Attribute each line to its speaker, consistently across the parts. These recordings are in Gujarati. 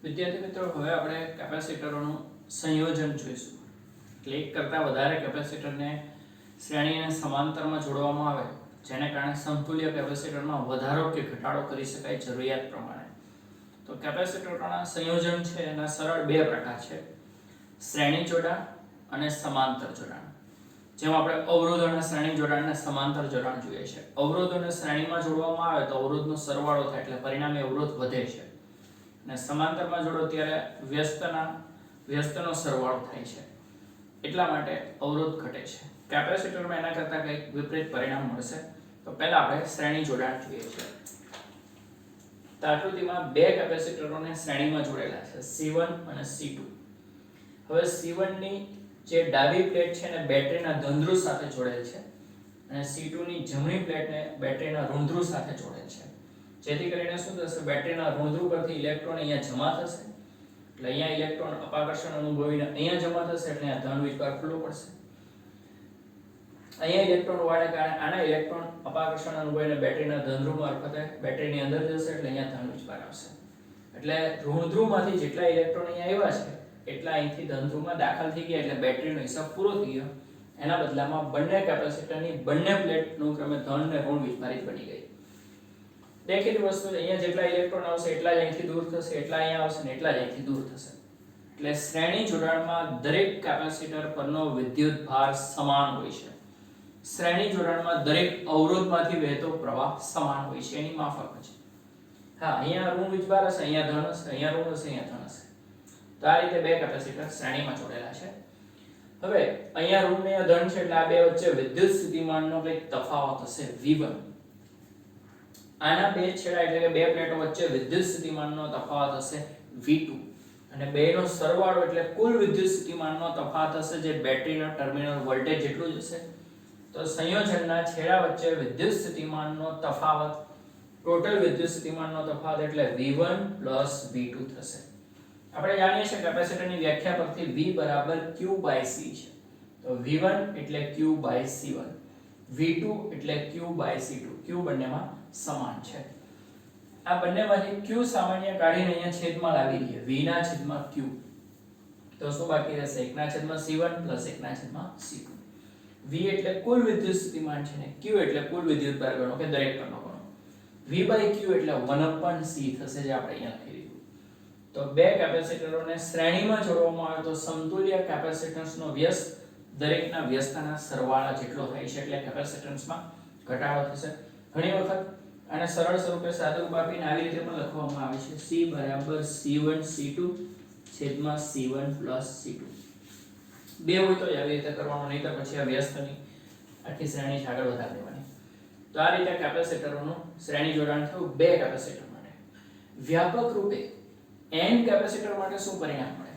Speaker 1: વિદ્યાર્થી મિત્રો, હવે આપણે કેપેસિટરોનું સંયોજન જોઈશું. એટલે એક કરતાં વધારે કેપેસિટરને શ્રેણી અને સમાંતરમાં જોડવામાં આવે, જેને કારણે સમતુલ્ય કેપેસિટરમાં વધારો કે ઘટાડો કરી શકાય જરૂરિયાત પ્રમાણે. તો કેપેસિટરોના સંયોજન છે એના સરળ બે પ્રકાર છે: શ્રેણી જોડાણ અને સમાંતર જોડાણ. જેમ આપણે અવરોધોના શ્રેણી જોડાણ અને સમાંતર જોડાણ જોઈએ છે. અવરોધોને શ્રેણીમાં જોડવામાં આવે તો અવરોધનો સરવાળો થાય, એટલે પરિણામે અવરોધ વધે છે. અને સમાંતરમાં જોડો ત્યારે વ્યસ્તનો સરવાળો થાય છે, એટલા માટે અવરોધ ઘટે છે. કેપેસિટરમાં એના કરતાં કંઈક વિપરીત પરિણામ મળશે. તો પહેલા આપણે શ્રેણી જોડાણ જોઈએ છે. તો આકૃતિમાં બે કેપેસિટરોને શ્રેણીમાં જોડેલા છે, C1 અને C2. હવે C1 ની જે ડાબી પ્લેટ છે એને બેટરીના ધન ધ્રુવ સાથે જોડેલ છે અને C2 ની જમણી પ્લેટને બેટરીના ઋણ ધ્રુવ સાથે જોડેલ છે. જેથી કરીને શું થશે, બેટરીના ઋણ ધ્રુવ પરથી ઇલેક્ટ્રોન અહીંયા જમા થશે, એટલે અહીંયા ઇલેક્ટ્રોન અપાકર્ષણ અનુભવીને અહીંયા જમા થશે, એટલે અહીંયા ધન વીજભાર ખુલ્લો પડશે. અહીંયા ઇલેક્ટ્રોન હોવાને કારણે આના ઇલેક્ટ્રોન અપાકર્ષણ અનુભવીને બેટરીના ધન ધ્રુવ મારફતે બેટરીની અંદર જશે, એટલે અહીંયા ધન વીજભાર આવશે. એટલે ઋણ ધ્રુવમાંથી જેટલા ઇલેક્ટ્રોન અહીંયા આવ્યા છે એટલા અહીંથી ધન ધ્રુવમાં દાખલ થઈ ગયા, એટલે બેટરીનો હિસાબ પૂરો થઈ ગયો. એના બદલામાં બંને કેપેસિટરની બંને પ્લેટનું ક્રમે ધન અને ઋણ વીજભારિત બની ગઈ. દેખીતી વસ્તુ, અહીંયા જેટલા ઇલેક્ટ્રોન આવશે એટલા જ અહીંથી દૂર થશે, એટલા અહીંયા આવશે ને એટલા જ અહીંથી દૂર થશે. એટલે શ્રેણી જોડાણમાં દરેક કેપેસિટર પરનો વિદ્યુત ભાર સમાન હોય છે. શ્રેણી જોડાણમાં દરેક અવરોધમાંથી વહેતો પ્રવાહ સમાન હોય છે, એની માફક છે. હા, અહીંયા ઋણ વીજભાર હશે, અહીંયા ધન હશે, અહીંયા ઋણ હશે, અહીંયા ધન હશે. તો આ રીતે બે કેપેસિટર શ્રેણીમાં જોડેલા છે. હવે અહીંયા ઋણ ને ધન છે, એટલે આ બે વચ્ચે વિદ્યુત સ્થિતિમાનનો કંઈક તફાવત હશે, V1. આના બે છેડા એટલે કે બે પ્લેટો વચ્ચે વિદ્યુત સ્થિતિમાનનો તફાવત હશે, V2. અને બેનો સરવાળો એટલે કુલ વિદ્યુત સ્થિતિમાનનો તફાવત હશે, જે બેટરીના ટર્મિનલ વોલ્ટેજ જેટલું જ હશે. તો સંયોજનના છેડા વચ્ચે વિદ્યુત સ્થિતિમાનનો તફાવત, ટોટલ વિદ્યુત સ્થિતિમાનનો તફાવત એટલે V1 V2 થશે. આપણે જાણીએ છીએ કેપેસિટરની વ્યાખ્યા પરથી V બરાબર Q/C છે. તો V1 એટલે Q/C1, V2 એટલે Q/C2. Q બંનેમાં સમાન છે. આ બંનેમાંથી Q સામાન્ય કાઢીને અહીંયા છેદમાં લાવી દઈએ, V ના છેદમાં Q. તો શું બાકી રહેશે? 1/C1 1/C2. V એટલે કુલ વિદ્યુત સ્થિતિમાન છે ને Q એટલે કુલ વિદ્યુત ભાર ગણો કે દરેક પરનો ગણો. V/Q એટલે 1/C થશે, જે આપણે અહીંયા લખી દીધું. તો બે કેપેસિટરોને શ્રેણીમાં જોડવામાં આવે તો સમતુલ્ય કેપેસિટન્સનો વ્યસ્ત દરેકના વ્યસ્તના સરવાળા જેટલો થાય છે, એટલે કેપેસિટન્સમાં ઘટાડો થશે. ઘણી વખત આને સરળ સ્વરૂપે સાદુરૂપ આપીને આવી રીતે પણ લખવામાં આવે છે, C બરાબર C1 C2 છેદમાં C1 C2. બે હોય તો આવી રીતે કરવાનું, નહીં તો પછી આ વ્યસ્તની આખી શ્રેણી આગળ વધારી દેવાની. તો આ રીતે કેપેસિટરોનું શ્રેણી જોડાણ થયું બે કેપેસિટર માટે. વ્યાપક રૂપે n કેપેસિટર માટે શું પરિણામ મળે?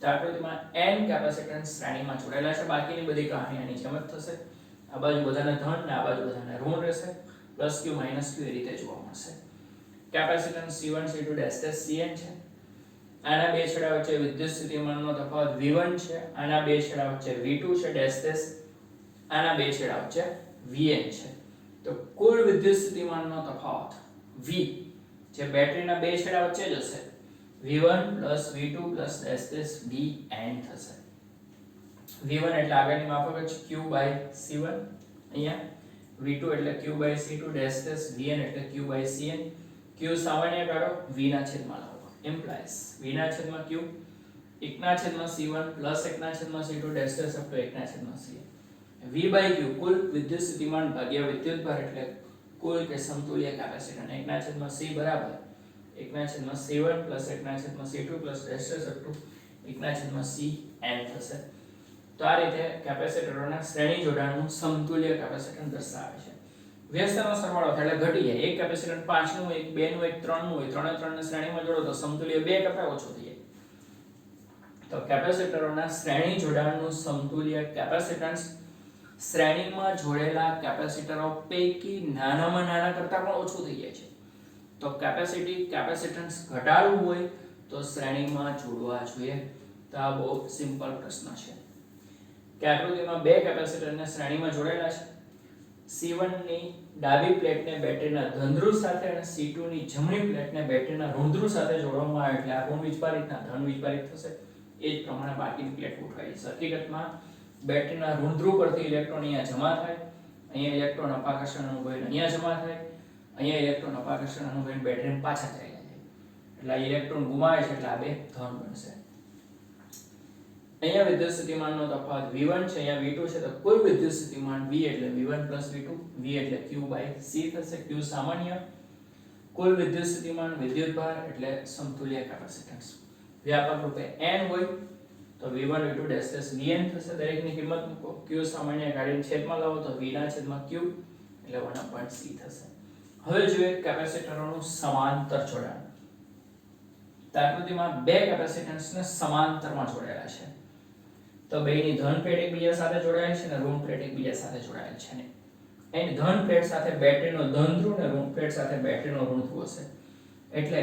Speaker 1: તો આકૃતિમાં n કેપેસિટર શ્રેણીમાં જોડાયેલા છે. બાકીની બધી કહાની આની જેમ જ થશે. આ બાજુ બધાને ધન ને આ બાજુ બધાને ઋણ રહેશે. +Q -Q એ રીતે જોવા મળશે. કેપેસિટન્સ C1 C2 Cn છે. આના બે છેડા વચ્ચે વિદ્યુત સ્થિતિમાનનો તફાવત V1 છે. આના બે છેડા વચ્ચે V2 છે ડેશ. આના બે છેડા વચ્ચે Vn છે. તો કુલ વિદ્યુત સ્થિતિમાનનો તફાવત V, જે બેટરીના બે છેડા વચ્ચે જ હશે, V1 V2 Vn થશે. V1 એટલે આગળની માફક જ Q/C1 અહીંયા, V2 એટલે Q/C2 Vn એટલે Q/Cn. Q સામાન્ય કાઢો, V ના છેદમાં લાવો, implies V ના છેદમાં Q 1/C1 1/C2 1/Cn. V/Q કુલ વિદ્યુત સ્થિતિમાન ભાગ્યા વિદ્યુત ભાર એટલે કુલ કે સમતુલ્ય કેપેસિટર. 1/C બરાબર 1/C1 1/C2 1/Cn થશે. તો આ રીતે કેપેસિટરોના શ્રેણી જોડાણનું સમતુલ્ય કેપેસિટર દર્શાવે છે. વ્યસ્તનો સરવાળો થાય એટલે ઘટી જાય. એક કેપેસિટર 5 નું, એક 2 નું, એક 3 નું હોય, 3 ને શ્રેણીમાં જોડો તો સમતુલ્ય 2 કરતા ઓછો થઈ જાય. તો કેપેસિટરોના શ્રેણી જોડાણનું સમતુલ્ય કેપેસિટન્સ શ્રેણીમાં જોડેલા કેપેસિટરો પૈકી નાનામાં નાના કરતા પણ ઓછું થઈ જાય છે. તો કેપેસિટન્સ ઘટાડવું હોય તો શ્રેણીમાં જોડવા જોઈએ. તો આ બહુ સિમ્પલ પ્રશ્ન છે કે આકૃતિમાં બે કેપેસિટરને શ્રેણીમાં જોડેલા છે. C1 ની ડાબી પ્લેટને બેટરીના ધન સાથે અને C2 ની જમણી પ્લેટને બેટરીના ઋણ સાથે જોડવામાં આવે એટલે આ ઋણ વિસ્ફારિતના ધન વિસ્ફારિત થશે. એ જ પ્રમાણે બાકીની પ્લેટ ગોઠવાઈ છે. હકીકતમાં બેટરીના ઋણ ધ્રુવ પરથી ઇલેક્ટ્રોન અહીંયા જમા થાય, અહીંયા ઇલેક્ટ્રોન અપાકર્ષણ અનુભવીને અહીંયા જમા થાય, અહીંયા ઇલેક્ટ્રોન અપાકર્ષણ અનુભવીને બેટરીમાં પાછા ચાલ્યા જાય. એટલે આ ઇલેક્ટ્રોન ગુમાવે છે એટલે આ બે ધન બનશે. અહીંયા વિદ્યુત સ્થિતિમાનનો તફાવત V1 છે, અહીંયા V2 છે, તો કુલ વિદ્યુત સ્થિતિમાન V એટલે V1 V2, V એટલે Q/C થશે. Q સામાન્ય, કુલ વિદ્યુત સ્થિતિમાન, વિદ્યુતભાર એટલે સમતુલ્ય કેપેસિટન્સ. વ્યાપક રૂપે n હોય તો V1 V2 Vn થશે. દરેકની કિંમત મૂકો. Q સામાન્ય કાઢીને છેદમાં લાવો તો V ના છેદમાં Q એટલે 1/C થશે. હવે જોઈએ કેપેસિટરોનું સમાંતર જોડાણ. આકૃતિમાં બે કેપેસિટન્સને સમાંતરમાં જોડાયેલા છે. તો બેની ધન પ્લેટ એકબીજા સાથે જોડાયેલ છે અને ઋણ પ્લેટ એકબીજા સાથે જોડાયેલ છે. એની ધન પ્લેટ સાથે બેટરીનો ધન ધ્રુવ અને ઋણ પ્લેટ સાથે બેટરીનો ઋણ ધ્રુવ હશે. એટલે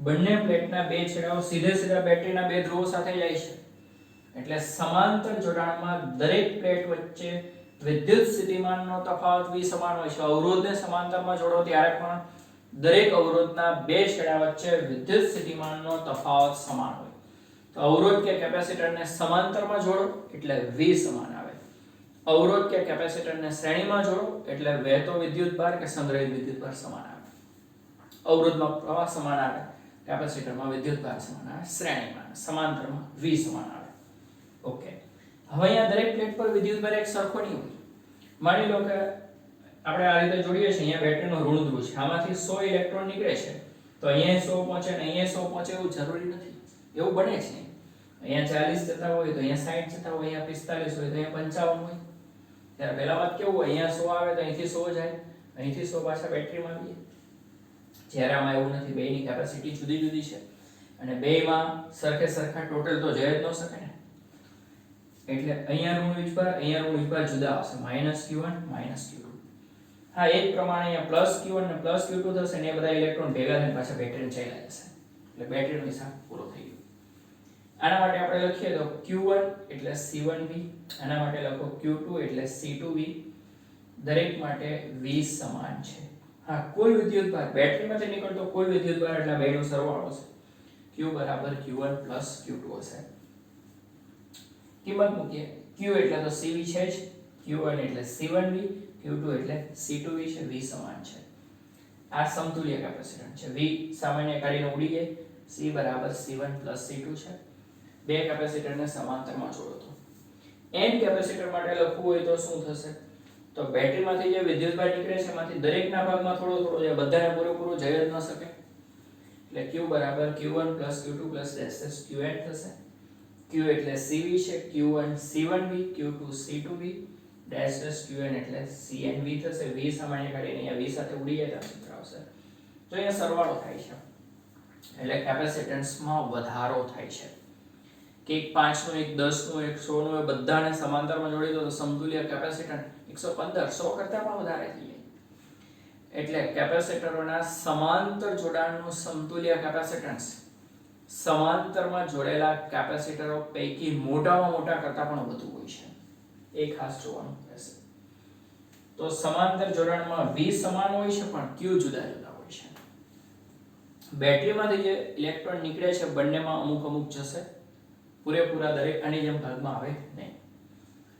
Speaker 1: બંને પ્લેટના બે છેડાઓ સીધા બેટરીના બે ધ્રુવો સાથે જાય છે. એટલે સમાંતર જોડાણમાં દરેક પ્લેટ વચ્ચે વિદ્યુત સ્થિતિમાનનો તફાવત V સમાન હોય છે. અવરોધને સમાંતરમાં જોડો ત્યારે પણ દરેક અવરોધના બે છેડા વચ્ચે વિદ્યુત સ્થિતિમાનનો તફાવત સમાન હોય. તો અવરોધ કે કેપેસિટરને સમાંતરમાં જોડો એટલે V સમાન આવે. અવરોધ કે કેપેસિટરને શ્રેણીમાં જોડો એટલે વહેતો વિદ્યુતભાર કે સંગ્રહિત વિદ્યુતભાર સમાન આવે. અવરોધમાં પ્રવાહ સમાન આવે, કેપેસિટરમાં વિદ્યુતભાર સમાન આવે, શ્રેણીમાં સમાંતરમાં V સમાન આવે. ઓકે, હવે અહીંયા દરેક પ્લેટ પર વિદ્યુતભાર એક સરખો નહીં હોય. માની લો કે આપણે આ રીતે જોડીએ છીએ, અહીંયા બેટરીનો ઋણ ધ્રુવ છે, આમાંથી 100 ઇલેક્ટ્રોન નીકળે છે, તો અહીંયા 100 પહોંચે અને અહીંયા 100 પહોંચે એવું જરૂરી નથી. એવું બને છે નહીં. અહીંયા 40 જતા હોય તો અહીંયા 60 જતા હોય, અહીંયા 45 હોય તો અહીંયા 55 હોય. ત્યારે પહેલામાં કેવું હોય, અહીંયા 100 આવે તો અહીંથી 100 જાય, અહીંથી 100 પાછા બેટરીમાં આવીએ. જ્યારે આમાં એવું નથી, બેયની કેપેસિટી જુદી જુદી છે અને બેયમાં સરખા ટોટલ તો જઈ જ ન શકે ને. એટલે અહીંયા ઋણ વિજભાર જુદા આવશે, -Q1 -Q2. હા, એ જ પ્રમાણે અહીંયા +Q1 ને +Q2 થશે ને એ બધા ઇલેક્ટ્રોન ભેગા થઈને પાછા બેટરીમાં ચાલ્યા જશે. એટલે બેટરીનો હિસાબ પૂરો થઈ ગયો. આના માટે આપણે લખીએ તો Q1 એટલે C1V, આના માટે લખો Q2 એટલે C2V. દરેક માટે V સમાન છે. હા, કુલ વિદ્યુતભાર બેટરીમાંથી નીકળતો કુલ વિદ્યુતભાર એટલે બેનો સરવાળો છે. Q બરાબર Q1 Q2 હશે. કિંમત મૂકીએ. Q એટલે તો CV છે જ, Q1 એટલે C1V, Q2 એટલે C2V છે. V સમાન છે. આ સમતુલ્ય કેપેસિટન્સ છે. V સામાન્ય કાઢીને ઉડી જાય. C બરાબર C1 C2 છે. બે કેપેસિટરને સમાંતરમાં જોડો તો n કેપેસિટર માટે લખવું હોય તો શું થશે? તો બેટરીમાંથી જે વિદ્યુતભાર નીકળે છે એમાંથી દરેકના ભાગમાં થોડો થોડો જાય, બધાને પૂરેપૂરો જઈ જ ન શકે. એટલે Q બરાબર Q1 Q2 Qn થશે. Q એટલે CV છે, Q1 C1V, Q2 C2V, Qn એટલે CnV થશે. V સામાન્ય કાઢીને અહીંયા V સાથે ઉડી જાય તો સૂત્ર આવશે. તો અહીંયા સરવાળો થાય છે એટલે કેપેસિટન્સમાં વધારો થાય છે. કે એક 5 નું, એક 10 નું, એક 100 નું, એ બધાને સમાંતરમાં જોડી દો તો સમતુલ્ય કેપેસિટન્સ 115 100 કરતાં પણ વધારે થઈ જાય. એટલે કેપેસિટરોના સમાંતર જોડાણનું સમતુલ્ય કેપેસિટન્સ સમાંતરમાં જોડેલા કેપેસિટરો પૈકી મોટામાં મોટા કરતાં પણ વધુ હોય છે. એ ખાસ જોવાનું રહેશે. તો સમાંતર જોડાણમાં V સમાન હોય છે પણ Q જુદા જુદા હોય છે. બેટરીમાંથી જે ઇલેક્ટ્રોન નીકળે છે બંનેમાં અમુક જશે, પૂરેપૂરા દરેક આની જેમ ભાગમાં આવે નહીં.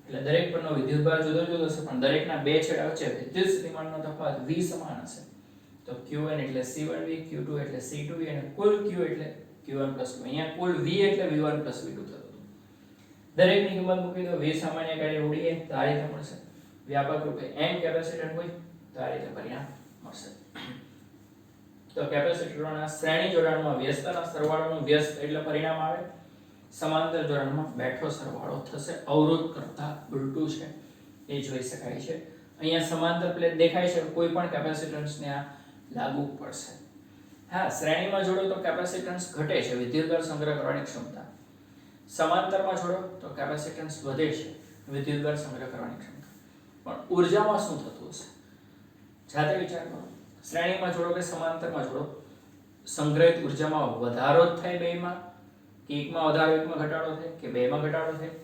Speaker 1: એટલે દરેક પરનો વિદ્યુતભાર જુદો જુદો હશે પણ દરેકના બે છેડા વચ્ચે વિદ્યુત સ્થિતિમાનનો તફાવત V સમાન હશે. તો Q1 એટલે C1V, Q2 એટલે C2V અને કુલ Q એટલે Q1 Q. અહીંયા કુલ V એટલે V1 V2 થતું. દરેકની કિંમત મૂકી દો. V સામાન્ય કાઢી ઉડીએ તો આ રીતે મળશે. વ્યાપક રૂપે n કેપેસિટર હોય તો આ રીતે પરિણામ મળશે. તો કેપેસિટરોના શ્રેણી જોડાણમાં વ્યસ્તના સરવાળોનું વ્યસ્ત એટલે પરિણામ આવે. સમાંતર જોડાણમાં બેઠો સરવાળો થશે. અવરોધ કરતા ઉલટું છે એ જોઈ શકાય છે. અહીંયા સમાંતર પ્લેટ દેખાય છે, કોઈ પણ કેપેસિટન્સને આ લાગુ પડશે. હા, શ્રેણીમાં જોડો તો કેપેસિટન્સ ઘટે છે, વિદ્યુતભાર સંગ્રહ કરવાની ક્ષમતા. સમાંતરમાં જોડો તો કેપેસિટન્સ વધે છે, વિદ્યુતભાર સંગ્રહ કરવાની ક્ષમતા. પણ ઊર્જામાં શું થતું હશે? જાતે વિચાર કરો. શ્રેણીમાં જોડો કે સમાંતરમાં જોડો, સંગ્રહિત ઊર્જામાં વધારો જ થાય બેમાં, કે એકમાં વધારો એકમાં ઘટાડો થાય, કે બેમાં ઘટાડો થાય?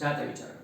Speaker 1: જાતે વિચાર કરો.